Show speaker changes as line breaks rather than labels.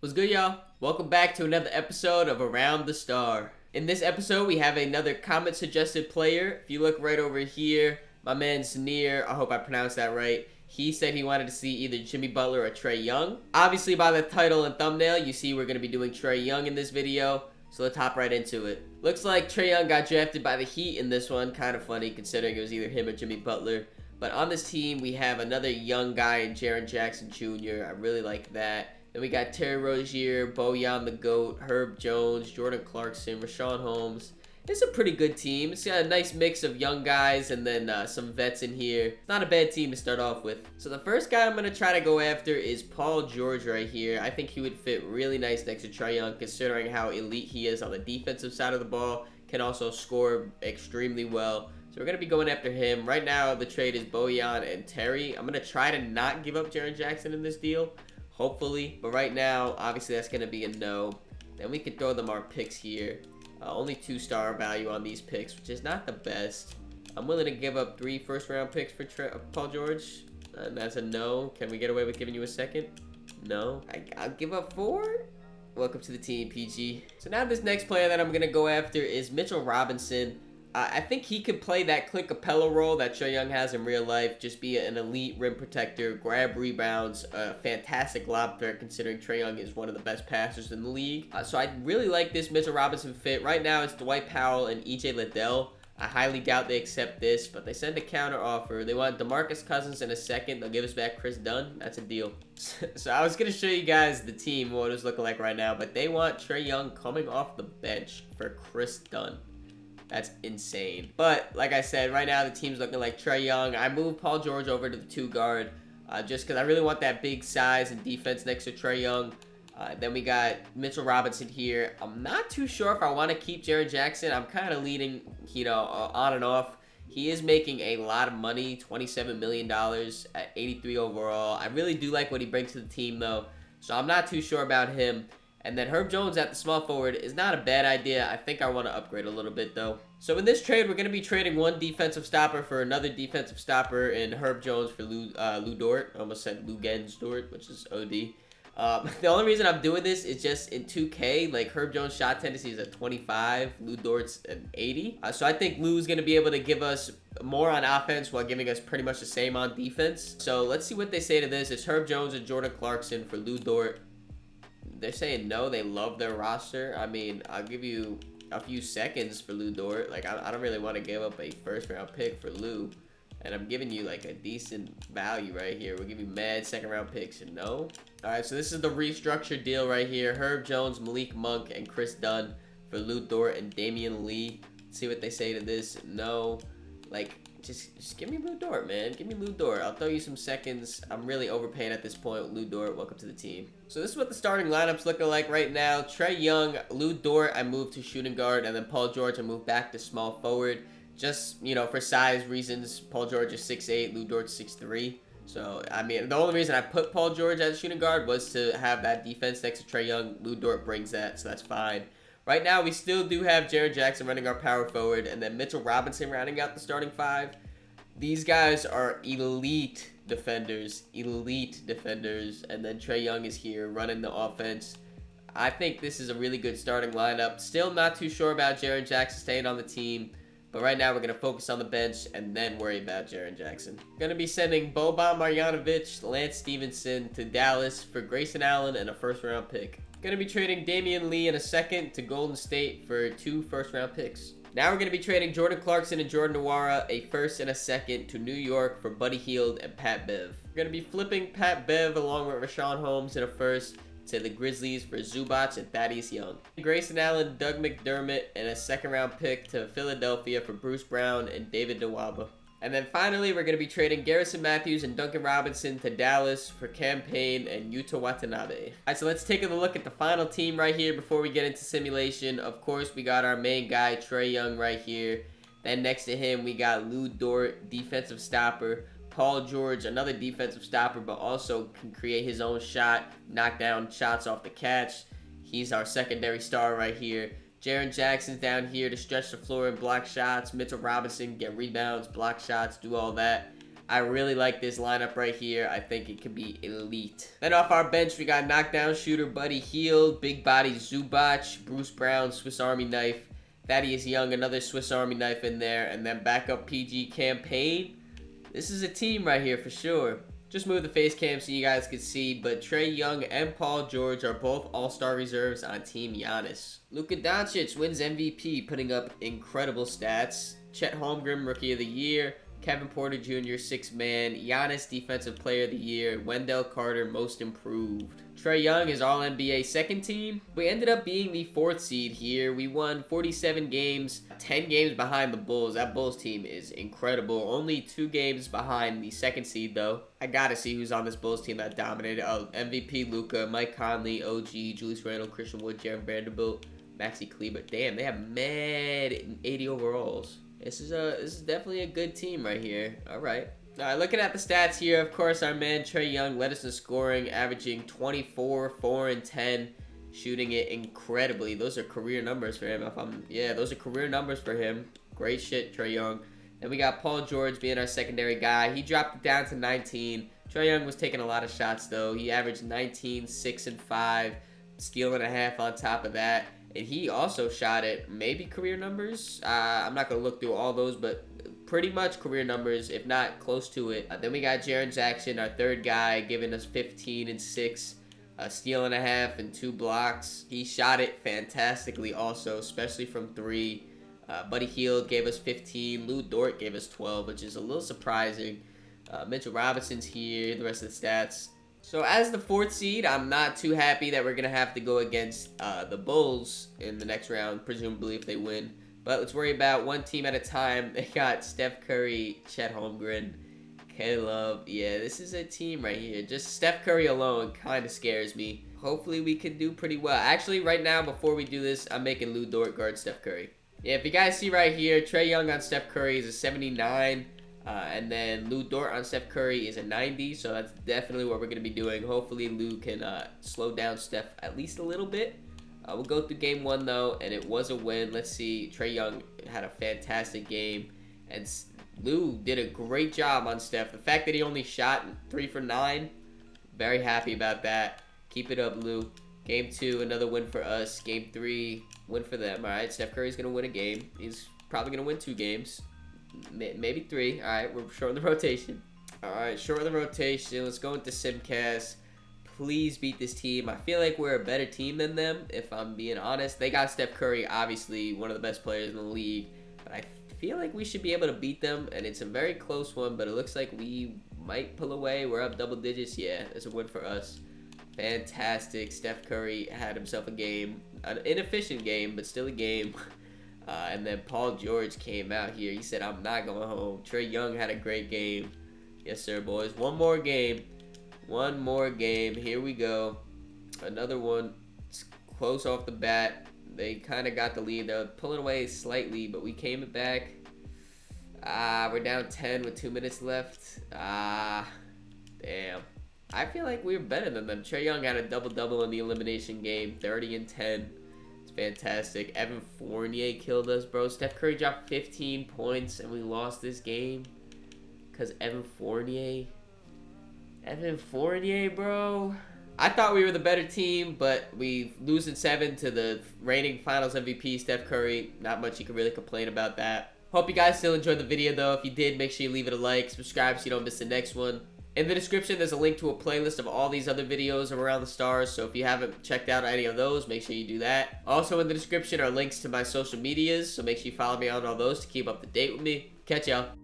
What's good, y'all? Welcome back to another episode of Around the Star. In this episode, we have another comment suggested player. If you look right over here, my man Zanir, I hope I pronounced that right. He said he wanted to see either Jimmy Butler or Trae Young. Obviously, by the title and thumbnail, you see we're going to be doing Trae Young in this video. So let's hop right into it. Looks like Trae Young got drafted by the Heat in this one. Kind of funny considering it was either him or Jimmy Butler. But on this team, we have another young guy in Jaren Jackson Jr. I really like that. Then we got Terry Rozier, Bojan the GOAT, Herb Jones, Jordan Clarkson, Rashawn Holmes. It's a pretty good team. It's got a nice mix of young guys and then some vets in here. Not a bad team to start off with. So the first guy I'm going to try to go after is Paul George right here. I think he would fit really nice next to Trae Young considering how elite he is on the defensive side of the ball. Can also score extremely well. So we're going to be going after him. Right now the trade is Bojan and Terry. I'm going to try to not give up Jaren Jackson in this deal. Hopefully, but right now, obviously that's going to be a no. Then we could throw them our picks here. Only 2-star value on these picks, which is not the best. I'm willing to give up 3 first-round picks for Paul George, and that's a no. Can we get away with giving you a second? No. I'll give up 4? Welcome to the team, PG. So now this next player that I'm going to go after is Mitchell Robinson. I think he could play that Clint Capella role that Trae Young has in real life. Just be an elite rim protector, grab rebounds, a fantastic lob threat considering Trae Young is one of the best passers in the league. So I really like this Mitchell Robinson fit. Right now it's Dwight Powell and EJ Liddell. I highly doubt they accept this, but they send a counter offer. They want DeMarcus Cousins in a second. They'll give us back Chris Dunn. That's a deal. So I was going to show you guys the team, what it's looking like right now, but they want Trae Young coming off the bench for Chris Dunn. That's insane. But like I said, right now the team's looking like Trae Young. I moved Paul George over to the 2 guard just because I really want that big size and defense next to Trae Young. Then we got Mitchell Robinson here. I'm not too sure if I want to keep Jaren Jackson. I'm kind of leaning, on and off. He is making a lot of money, $27 million at 83 overall. I really do like what he brings to the team though. So I'm not too sure about him. And then Herb Jones at the small forward is not a bad idea. I think I want to upgrade a little bit, though. So in this trade, we're going to be trading one defensive stopper for another defensive stopper in Herb Jones for Lou Dort. I almost said Lou Dort, which is OD. The only reason I'm doing this is just in 2K, like Herb Jones' shot tendency is at 25, Lou Dort's at 80. So I think Lou's going to be able to give us more on offense while giving us pretty much the same on defense. So let's see what they say to this. It's Herb Jones and Jordan Clarkson for Lou Dort. They're saying no, they love their roster. I mean, I'll give you a few seconds for Lou Dort. Like, I don't really want to give up a first-round pick for Lou. And I'm giving you, like, a decent value right here. We'll give you mad second-round picks and no. All right, so this is the restructured deal right here. Herb Jones, Malik Monk, and Chris Dunn for Lou Dort and Damian Lee. Let's see what they say to this. No. Like, just give me Lou Dort, man. Give me Lou Dort. I'll throw you some seconds. I'm really overpaying at this point with Lou Dort. Welcome to the team. So this is what the starting lineup's looking like right now. Trae Young, Lou Dort, I moved to shooting guard, and then Paul George, I moved back to small forward. Just, for size reasons, Paul George is 6'8", Lou Dort's 6'3". So, I mean, the only reason I put Paul George as a shooting guard was to have that defense next to Trae Young. Lou Dort brings that, so that's fine. Right now, we still do have Jaren Jackson running our power forward, and then Mitchell Robinson rounding out the starting 5. These guys are elite defenders, and then Trae Young is here running the offense. I think this is a really good starting lineup. Still not too sure about Jaren Jackson staying on the team, but right now we're going to focus on the bench and then worry about Jaren Jackson. Going to be sending Boban Marjanovic, Lance Stevenson to Dallas for Grayson Allen and a first-round pick. Going to be trading Damian Lee in a second to Golden State for 2 first-round picks. Now we're going to be trading Jordan Clarkson and Jordan Nwora, a first and a second, to New York for Buddy Hield and Pat Bev. We're going to be flipping Pat Bev along with Rashawn Holmes in a first to the Grizzlies for Zubac and Thaddeus Young. Grayson Allen, Doug McDermott, and a second-round pick to Philadelphia for Bruce Brown and David Nwaba. And then finally, we're going to be trading Garrison Matthews and Duncan Robinson to Dallas for Cam Payne and Yuta Watanabe. All right, so let's take a look at the final team right here before we get into simulation. Of course, we got our main guy, Trae Young, right here. Then next to him, we got Lou Dort, defensive stopper. Paul George, another defensive stopper, but also can create his own shot, knock down shots off the catch. He's our secondary star right here. Jaren Jackson's down here to stretch the floor and block shots. Mitchell Robinson, get rebounds, block shots, do all that. I really like this lineup right here. I think it could be elite. Then off our bench, we got knockdown shooter Buddy Hield, big body Zubac, Bruce Brown, Swiss Army knife, Thaddeus Young, another Swiss Army knife in there, and then backup PG campaign. This is a team right here for sure. Just move the face cam so you guys can see, but Trae Young and Paul George are both all-star reserves on Team Giannis. Luka Doncic wins MVP, putting up incredible stats. Chet Holmgren, Rookie of the Year. Kevin Porter Jr., Sixth Man. Giannis, Defensive Player of the Year. Wendell Carter, Most Improved. Trae Young is All-NBA second team. We ended up being the 4th seed here. We won 47 games, 10 games behind the Bulls. That Bulls team is incredible. Only 2 games behind the 2nd seed, though. I gotta see who's on this Bulls team that dominated. Oh, MVP Luka, Mike Conley, OG, Julius Randle, Christian Wood, Jaron Vanderbilt, Maxi Kleber. Damn, they have mad 80 overalls. This is definitely a good team right here. All right. Looking at the stats here, of course, our man Trae Young led us in scoring, averaging 24, 4, and 10, shooting it incredibly. Those are career numbers for him. Those are career numbers for him. Great shit, Trae Young. Then we got Paul George being our secondary guy. He dropped it down to 19. Trae Young was taking a lot of shots, though. He averaged 19, 6, and 5, steal and a half on top of that. And he also shot at maybe career numbers. I'm not going to look through all those, but pretty much career numbers, if not close to it. Then we got Jaren Jackson, our 3rd guy, giving us 15 and 6, a steal and a half, and 2 blocks. He shot it fantastically also, especially from 3. Buddy Hield gave us 15. Lou Dort gave us 12, which is a little surprising. Mitchell Robinson's here, the rest of the stats. So as the 4th seed, I'm not too happy that we're going to have to go against the Bulls in the next round, presumably if they win. But let's worry about one team at a time. They got Steph Curry, Chet Holmgren, K-Love. Yeah, this is a team right here. Just Steph Curry alone kind of scares me. Hopefully we can do pretty well. Actually, right now, before we do this, I'm making Lou Dort guard Steph Curry. Yeah, if you guys see right here, Trae Young on Steph Curry is a 79. And then Lou Dort on Steph Curry is a 90, so that's definitely what we're going to be doing. Hopefully Lou can slow down Steph at least a little bit. We'll go through game 1, though, and it was a win. Let's see. Trae Young had a fantastic game, and Lou did a great job on Steph. The fact that he only shot 3 for 9, very happy about that. Keep it up, Lou. Game 2, another win for us. Game 3, win for them. All right, Steph Curry's going to win a game. He's probably going to win 2 games. Maybe 3. All right, we're short of the rotation. All right, short of the rotation. Let's go into Simcast. Please beat this team. I feel like we're a better team than them, if I'm being honest. They got Steph Curry, obviously one of the best players in the league. But I feel like we should be able to beat them, and it's a very close one, but it looks like we might pull away. We're up double digits. Yeah, it's a win for us. Fantastic. Steph Curry had himself a game. An inefficient game, but still a game. And then Paul George came out here. He said, I'm not going home. Trae Young had a great game. Yes, sir, boys. One more game. One more game. Here we go. Another one. It's close off the bat. They kind of got the lead. They were pulling away slightly, but we came it back. We're down 10 with 2 minutes left. Damn. I feel like we're better than them. Trae Young had a double-double in the elimination game. 30 and 10. Fantastic. Evan Fournier killed us, bro. Steph Curry dropped 15 points and we lost this game because Evan Fournier, bro. I thought we were the better team, but we losing 7 to the reigning Finals MVP Steph Curry. Not much you can really complain about that. Hope you guys still enjoyed the video, though. If you did, make sure you leave it a like, subscribe so you don't miss the next one. In the description, there's a link to a playlist of all these other videos around the stars, so if you haven't checked out any of those, make sure you do that. Also in the description are links to my social medias, so make sure you follow me on all those to keep up to date with me. Catch y'all.